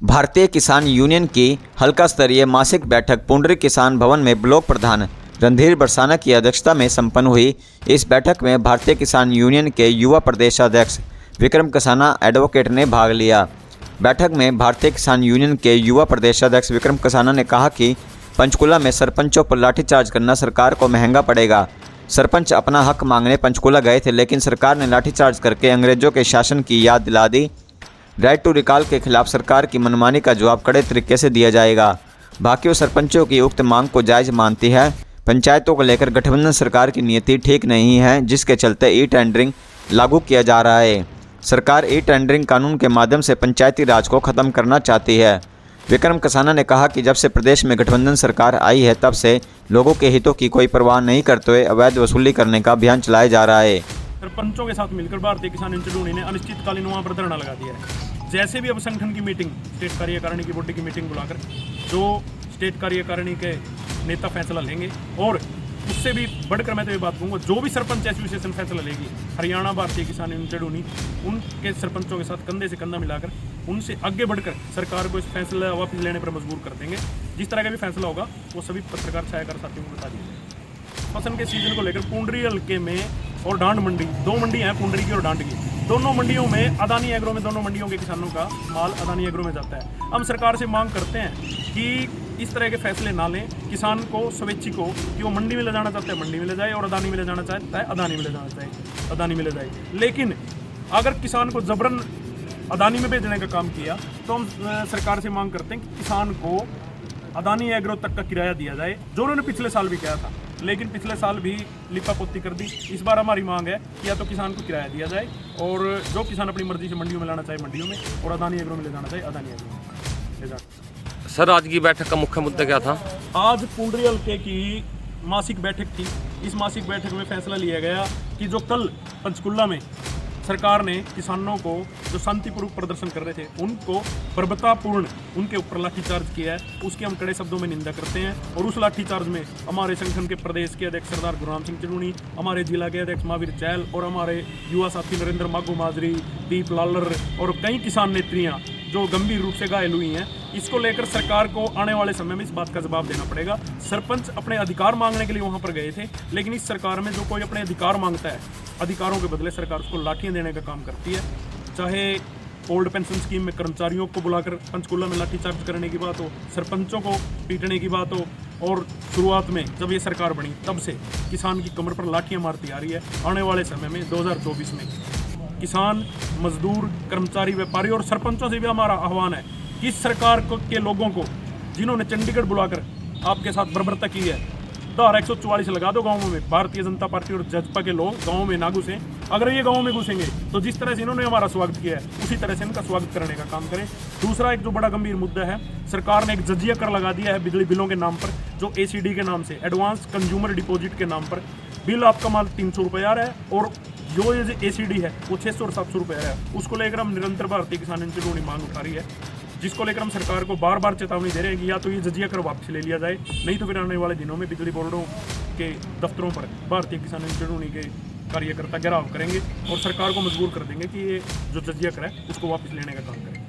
भारतीय किसान यूनियन की हल्का स्तरीय मासिक बैठक पुंडरी किसान भवन में ब्लॉक प्रधान रणधीर बरसाना की अध्यक्षता में संपन्न हुई। इस बैठक में भारतीय किसान यूनियन के युवा प्रदेशाध्यक्ष विक्रम कसाना एडवोकेट ने भाग लिया। बैठक में भारतीय किसान यूनियन के युवा प्रदेशाध्यक्ष विक्रम कसाना ने कहा कि पंचकुला में सरपंचों पर लाठीचार्ज करना सरकार को महंगा पड़ेगा। सरपंच अपना हक मांगने पंचकुला गए थे, लेकिन सरकार ने लाठीचार्ज करके अंग्रेजों के शासन की याद दिला दी। राइट टू रिकॉल के खिलाफ सरकार की मनमानी का जवाब कड़े तरीके से दिया जाएगा। बाकी सरपंचों की उक्त मांग को जायज़ मानती है। पंचायतों को लेकर गठबंधन सरकार की नीति ठीक नहीं है, जिसके चलते ई टेंडरिंग लागू किया जा रहा है। सरकार ई टेंडरिंग कानून के माध्यम से पंचायती राज को ख़त्म करना चाहती है। विक्रम कसाना ने कहा कि जब से प्रदेश में गठबंधन सरकार आई है, तब से लोगों के हितों की कोई परवाह नहीं करते हुए अवैध वसूली करने का अभियान चलाया जा रहा है। सरपंचों के साथ मिलकर भारतीय किसान यूनियन ने अनिश्चितकालीन वहाँ पर धरना लगा दिया है। जैसे भी अब संगठन की मीटिंग, स्टेट कार्यकारिणी की बॉडी की मीटिंग बुलाकर जो स्टेट कार्यकारिणी के नेता फैसला लेंगे, और उससे भी बढ़कर मैं तो ये बात कहूँगा, जो भी सरपंच एसोसिएशन फैसला लेगी, हरियाणा भारतीय किसान यूनियन उनके सरपंचों के साथ कंधे से कंधा मिलाकर उनसे आगे बढ़कर सरकार को इस फैसला वापस लेने पर मजबूर कर देंगे। जिस तरह का भी फैसला होगा वो सभी पत्रकार छायाकार साथियों को बता दिए। फसल के सीजन को लेकर पुंडरी हल्के में और डांड मंडी, दो मंडी हैं, पुंडरी की और डांड की, दोनों मंडियों में अदानी एग्रो में, दोनों मंडियों के किसानों का माल अदानी एग्रो में जाता है। हम सरकार से मांग करते हैं कि इस तरह के फैसले ना लें। किसान को, स्वैच्छिक को, कि वो मंडी में ले जाना चाहता है मंडी में ले जाए, और अदानी में ले जाना चाहता है अदानी में ले जाना चाहे अदानी में ले जाए। लेकिन अगर किसान को जबरन अदानी में भेजने का काम किया तो हम सरकार से मांग करते हैं कि किसान को अदानी एग्रो तक का किराया दिया जाए, जो उन्होंने पिछले साल भी किया था, लेकिन पिछले साल भी लिपापोती कर दी। इस बार हमारी मांग है कि या तो किसान को किराया दिया जाए, और जो किसान अपनी मर्जी से मंडियों में लाना चाहे मंडियों में, और अदानी एग्रो में ले जाना चाहे अदानी एग्रो में ले जाए। सर, आज की बैठक का मुख्य मुद्दा क्या था? आज पुंडरी हल्के की मासिक बैठक थी। इस मासिक बैठक में फैसला लिया गया कि जो कल पंचकुला में सरकार ने किसानों को जो शांतिपूर्वक प्रदर्शन कर रहे थे उनको बर्बरतापूर्ण उनके ऊपर लाठीचार्ज किया है, उसकी हम कड़े शब्दों में निंदा करते हैं। और उस लाठीचार्ज में हमारे संगठन के प्रदेश के अध्यक्ष सरदार गुरराम सिंह चरूणी, हमारे जिला के अध्यक्ष महावीर चैल, और हमारे युवा साथी नरेंद्र मागू माजरी, दीप लालर और कई किसान नेत्रियाँ जो गंभीर रूप से घायल हुई हैं। इसको लेकर सरकार को आने वाले समय में इस बात का जवाब देना पड़ेगा। सरपंच अपने अधिकार मांगने के लिए वहाँ पर गए थे, लेकिन इस सरकार में जो कोई अपने अधिकार मांगता है, अधिकारों के बदले सरकार उसको लाठियाँ देने का काम करती है। चाहे ओल्ड पेंशन स्कीम में कर्मचारियों को बुलाकर पंचकुला में लाठीचार्ज करने की बात हो, सरपंचों को पीटने की बात हो, और शुरुआत में जब ये सरकार बनी तब से किसान की कमर पर लाठियाँ मारती आ रही है। आने वाले समय में 2024 में किसान, मजदूर, कर्मचारी, व्यापारी और सरपंचों से भी हमारा आह्वान है कि इस सरकार के लोगों को, जिन्होंने चंडीगढ़ बुलाकर आपके साथ बर्बरता की है, धारा 144 लगा दो गाँवों में। भारतीय जनता पार्टी और भाजपा के लोग गाँव में ना घुसें। अगर ये गाँव में घुसेंगे तो जिस तरह से इन्होंने हमारा स्वागत किया है उसी तरह से इनका स्वागत करने का काम करें। दूसरा एक जो बड़ा गंभीर मुद्दा है, सरकार ने एक जजिया कर लगा दिया है बिजली बिलों के नाम पर, जो ACD के नाम से, एडवांस कंज्यूमर डिपॉजिट के नाम पर। बिल आपका माल 300 रुपये आ रहा है, और जो ये ACD है वो 600 और 700 रुपये आ रहा है। उसको लेकर हम निरंतर भारतीय किसान यूनियन मांग उठा रही है, जिसको लेकर हम सरकार को बार बार चेतावनी दे रहे हैं कि या तो ये जजिया कर वापस ले लिया जाए, नहीं तो फिर आने वाले दिनों में बिजली बोर्डों के दफ्तरों पर भारतीय किसान यूनियन के कार्यकर्ता घेराव करेंगे और सरकार को मजबूर कर देंगे कि ये जो जजिया कर है उसको वापस लेने का काम करें।